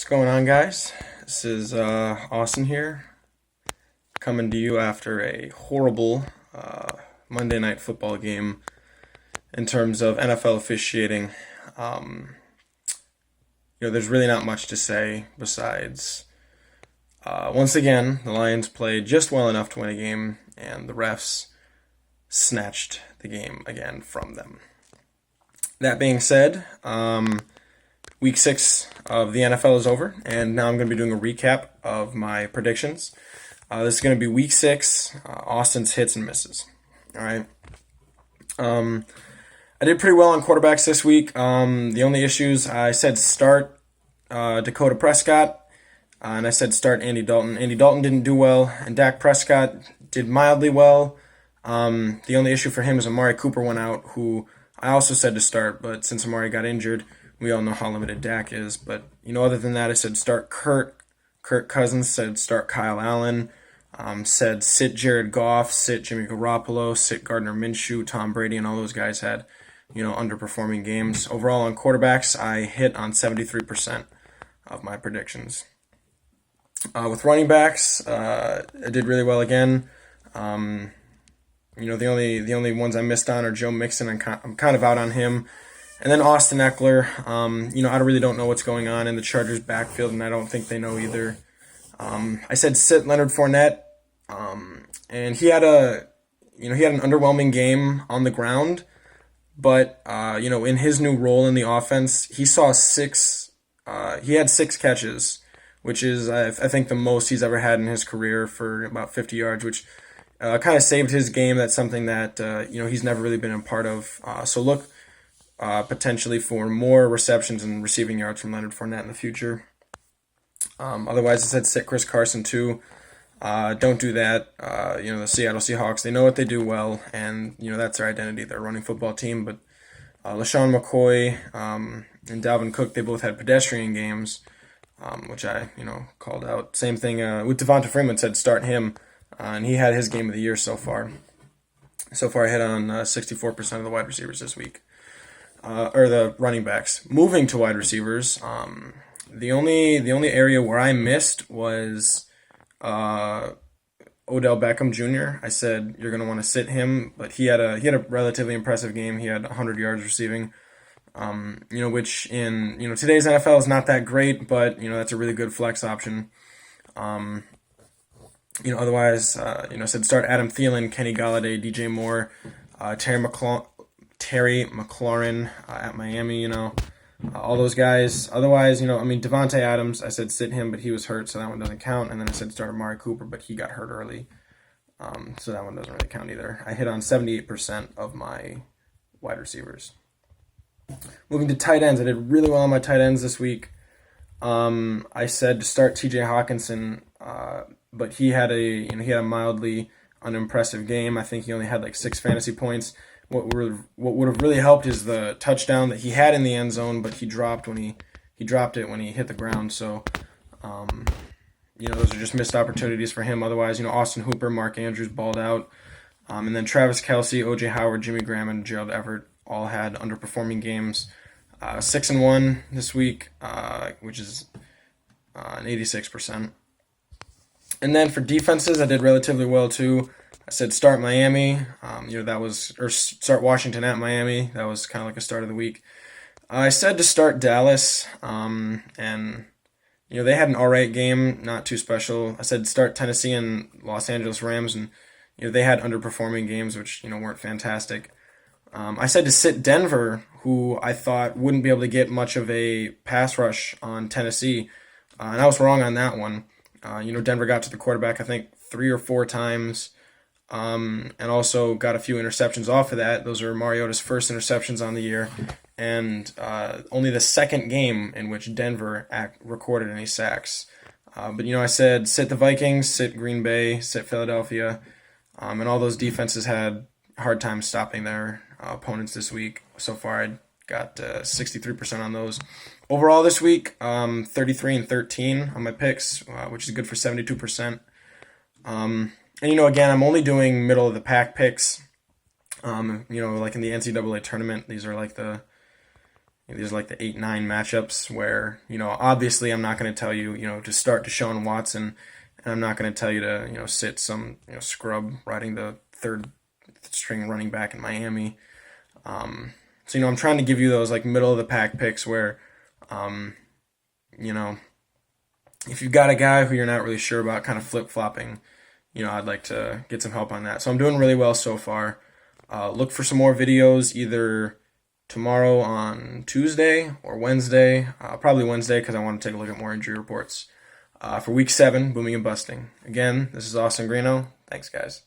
What's going on, guys? This is Austin here, coming to you after a horrible Monday night football game in terms of NFL officiating. Um, there's really not much to say besides once again, the Lions played just well enough to win a game, and the refs snatched the game again from them. That being said, Week 6 of the NFL is over, and now I'm going to be doing a recap of my predictions. This is going to be Week 6, Austin's hits and misses. All right. I did pretty well on quarterbacks this week. The only issues, I said start Dakota Prescott, and I said start Andy Dalton. Andy Dalton didn't do well, and Dak Prescott did mildly well. The only issue for him is Amari Cooper went out, who I also said to start, but since Amari got injured, we all know how limited Dak is. But, other than that, I said start Kirk Cousins, said start Kyle Allen, said sit Jared Goff, sit Jimmy Garoppolo, sit Gardner Minshew, Tom Brady, and all those guys had, underperforming games. Overall, on quarterbacks, I hit on 73% of my predictions. With running backs, I did really well again. The only ones I missed on are Joe Mixon. I'm kind of out on him. And then Austin Eckler. I really don't know what's going on in the Chargers' backfield, and I don't think they know either. I said sit Leonard Fournette, and he had an underwhelming game on the ground, but in his new role in the offense, he had 6 catches, which is I think the most he's ever had in his career for about 50 yards, which kind of saved his game. That's something that he's never really been a part of. So look potentially for more receptions and receiving yards from Leonard Fournette in the future. Otherwise, I said sit Chris Carson too. Don't do that. The Seattle Seahawks, they know what they do well, and that's their identity. They're a running football team. But LaShawn McCoy and Dalvin Cook, they both had pedestrian games, which I called out. Same thing with Devonta Freeman, said start him, and he had his game of the year so far. So far, I hit on 64% of the wide receivers this week. Or the running backs. Moving to wide receivers, the only area where I missed was Odell Beckham Jr. I said you're going to want to sit him, but he had a relatively impressive game. He had 100 yards receiving, which in today's NFL is not that great, but that's a really good flex option. Otherwise, I said start Adam Thielen, Kenny Golladay, DJ Moore, Terry McLaurin at Miami, all those guys. Otherwise, Devontae Adams, I said sit him, but he was hurt, so that one doesn't count. And then I said start Amari Cooper, but he got hurt early, so that one doesn't really count either. I hit on 78% of my wide receivers. Moving to tight ends, I did really well on my tight ends this week. I said to start T.J. Hawkinson, but he had a mildly unimpressive game. I think he only had like 6 fantasy points. What would have really helped is the touchdown that he had in the end zone, but he dropped it when he hit the ground. So, those are just missed opportunities for him. Otherwise, Austin Hooper, Mark Andrews balled out, and then Travis Kelce, O.J. Howard, Jimmy Graham, and Gerald Everett all had underperforming games. 6-1 this week, which is an 86%. And then for defenses, I did relatively well too. I said start Miami, start Washington at Miami. That was kind of like a start of the week. I said to start Dallas, and they had an all right game, not too special. I said start Tennessee and Los Angeles Rams, and they had underperforming games, which weren't fantastic. I said to sit Denver, who I thought wouldn't be able to get much of a pass rush on Tennessee, and I was wrong on that one. Denver got to the quarterback, I think, 3 or 4 times. And also got a few interceptions off of that. Those are Mariota's first interceptions on the year, and only the second game in which Denver recorded any sacks. But I said sit the Vikings, sit Green Bay, sit Philadelphia, and all those defenses had a hard time stopping their opponents this week. So far, I got 63% on those. Overall this week, 33-13 on my picks, which is good for 72%. And, again, I'm only doing middle of the pack picks. Like in the NCAA tournament, these are like the, these are like the 8-9 matchups where, obviously I'm not going to tell you, to start Deshaun Watson, and I'm not going to tell you to, sit some, scrub riding the third string running back in Miami. So, I'm trying to give you those like middle of the pack picks where, you know, if you've got a guy who you're not really sure about kind of flip-flopping, I'd like to get some help on that. So I'm doing really well so far. Look for some more videos either tomorrow on Tuesday or Wednesday. Probably Wednesday because I want to take a look at more injury reports. For week 7, booming and busting. Again, this is Austin Greeno. Thanks, guys.